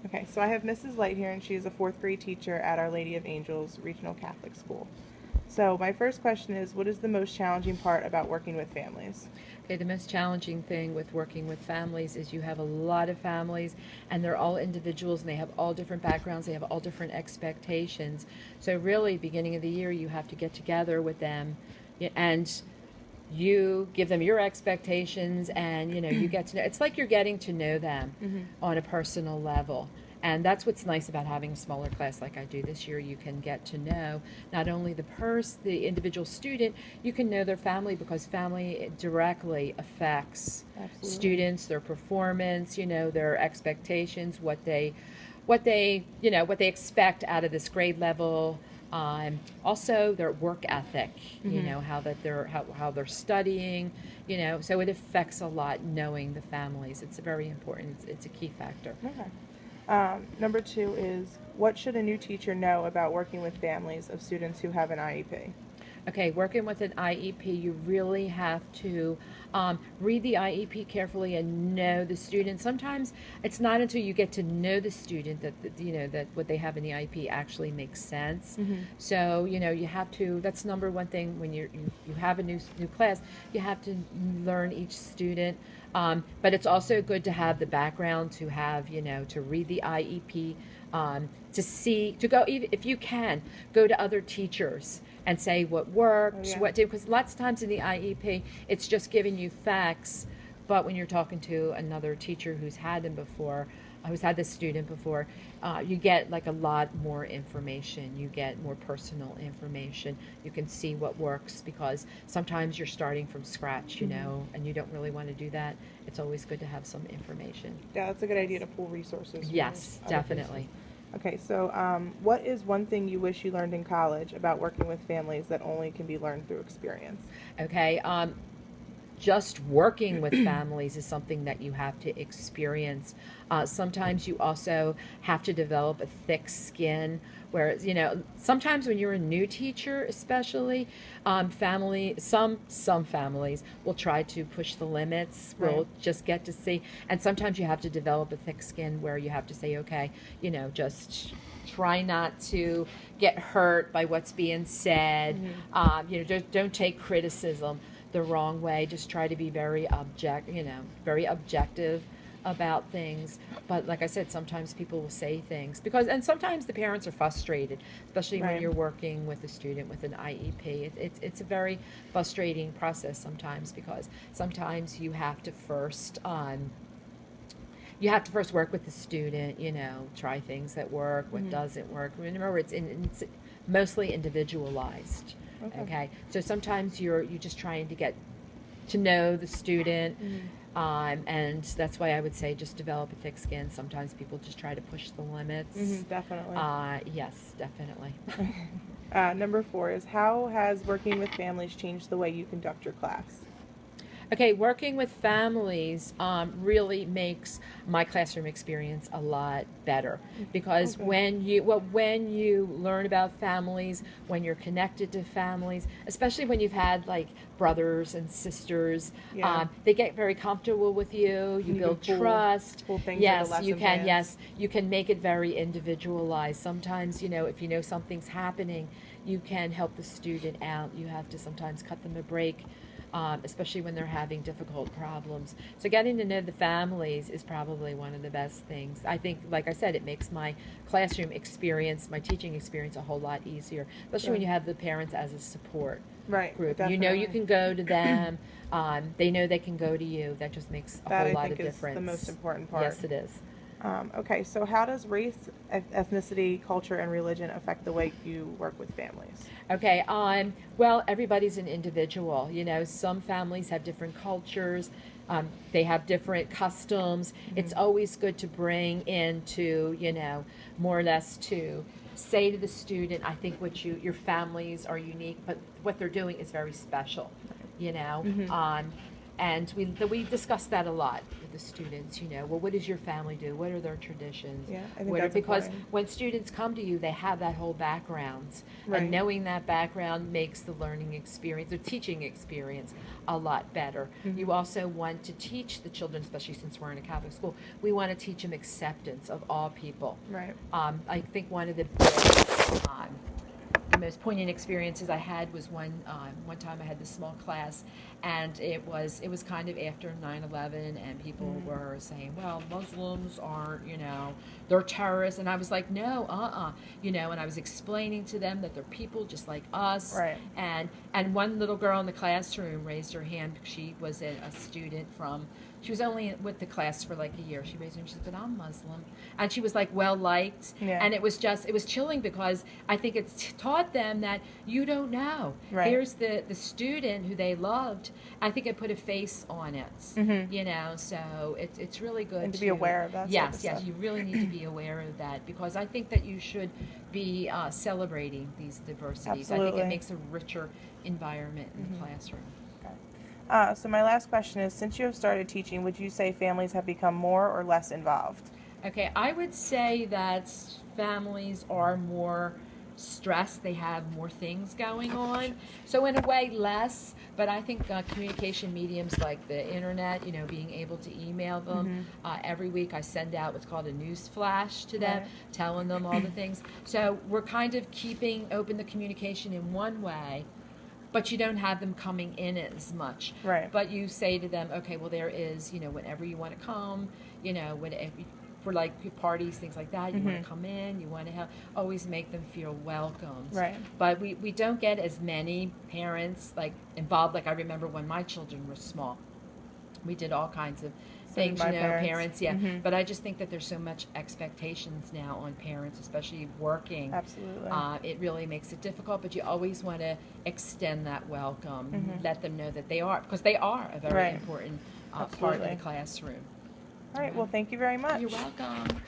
Okay, so I have Mrs. Light here, and she is a fourth grade teacher at Our Lady of Angels Regional Catholic School. So, my first question is, what is the most challenging part about working with families? Okay, the most challenging thing with working with families is you have a lot of families and they're all individuals and they have all different backgrounds, they have all different expectations. So really, beginning of the year, you have to get together with them and you give them your expectations and you get to know, it's like you're getting to know them Mm-hmm. on a personal level. And that's what's nice about having a smaller class like I do this year. You can get to know not only the individual student, you can know their family because family directly affects Absolutely. students, their performance, their expectations, what they expect out of this grade level. Also, their work ethic, Mm-hmm. how they're studying, so it affects a lot knowing the families. It's very important. It's a key factor. Okay. Number two is, what should a new teacher know about working with families of students who have an IEP? Okay, working with an IEP, you really have to read the IEP carefully and know the student. Sometimes it's not until you get to know the student that what they have in the IEP actually makes sense. Mm-hmm. So you have to. That's number one thing when you have a new class. You have to learn each student. But it's also good to have the background to have to read the IEP. To go, even if you can, go to other teachers and say what Oh, worked, yeah. what did, because lots of times in the IEP, it's just giving you facts. But when you're talking to another teacher who's had them before, who's had this student before, you get like a lot more information. You get more personal information. You can see what works because sometimes you're starting from scratch, Mm-hmm. and you don't really want to do that. It's always good to have some information. Yeah, that's a good idea to pull resources from Yes, other places. definitely. Okay, so what is one thing you wish you learned in college about working with families that only can be learned through experience? Okay. Just working with families is something that you have to experience. Sometimes you also have to develop a thick skin. Whereas, sometimes when you're a new teacher, especially, some families will try to push the limits. Right. We'll just get to see, and sometimes you have to develop a thick skin where you have to say, okay, just try not to get hurt by what's being said. Mm-hmm. Don't take criticism the wrong way. Just try to be very objective about things. But like I said, sometimes people will say things and sometimes the parents are frustrated, especially when Right. you're working with a student with an IEP. It's a very frustrating process sometimes because sometimes you have to first work with the student, try things that work, what Mm-hmm. doesn't work. Remember, it's mostly individualized. Okay. Okay, so sometimes you're just trying to get to know the student, Mm-hmm. and that's why I would say just develop a thick skin. Sometimes people just try to push the limits. Mm-hmm. Definitely. Yes, definitely. Number four is, how has working with families changed the way you conduct your class? Okay, working with families really makes my classroom experience a lot better because Okay. when you learn about families, when you're connected to families, especially when you've had like brothers and sisters, Yeah. they get very comfortable with you. You You can build pull trust. pull things into Yes, you lesson can. plans. Yes, you can make it very individualized. Sometimes, if you know something's happening, you can help the student out. You have to sometimes cut them a break, especially when they're having difficult problems. So getting to know the families is probably one of the best things. I think, like I said, it makes my classroom experience, my teaching experience a whole lot easier, especially when Sure. you have the parents as a support Right. group. You Definitely. can go to them. They know they can go to you. That just makes a That whole I lot think of is difference. the most important part. Yes, it is. Okay, so how does race, ethnicity, culture, and religion affect the way you work with families? Okay, well, everybody's an individual. Some families have different cultures, they have different customs. It's Mm-hmm. always good to bring into, more or less to say to the student, I think your families are unique, but what they're doing is very special, you know. Mm-hmm. And we discussed that a lot with the students, well, what does your family do? What are their traditions? Yeah, I think What that's because important. when students come to you, they have that whole background. Right. And knowing that background makes the learning experience, the teaching experience, a lot better. Mhm. You also want to teach the children, especially since we're in a Catholic school, we want to teach them acceptance of all people. Right. I think one of the most poignant experiences I had was one time I had this small class, and it was kind of after 9/11, and people were saying, well, Muslims aren't, they're terrorists, and I was like, no, and I was explaining to them that they're people just like us. Right. And one little girl in the classroom raised her hand because she was a student she was only with the class for like a year. She raised her hand, she said, but I'm Muslim. And she was like well liked. Yeah. And it was chilling because I think it's taught them that you don't know. Right. Here's the student who they loved. I think it put a face on it. So it's really good And to be aware of that. Yes, sort of you really need to be aware of that, because I think that you should be celebrating these diversities. I think Absolutely. it makes a richer environment in the classroom. So my last question is, since you have started teaching, would you say families have become more or less involved? Okay, I would say that families are more stressed. They have more things going on. So in a way, less. But I think communication mediums like the internet, being able to email them. Every week I send out what's called a news flash to them, Right. telling them all the things. So we're kind of keeping open the communication in one way, but you don't have them coming in as much. Right. But you say to them, okay, well, there is, whenever you want to come, for like parties, things like that, you want to come in, you want to always make them feel welcomed. Right. But we don't get as many parents involved. Like I remember when my children were small, we did all kinds of things, my parents. parents, yeah. But I just think that there's so much expectations now on parents, especially working. Absolutely. It really makes it difficult, but you always want to extend that welcome, let them know that they are, because they are a very Right. important part of Absolutely. the classroom. All right. Well, thank you very much. You're welcome.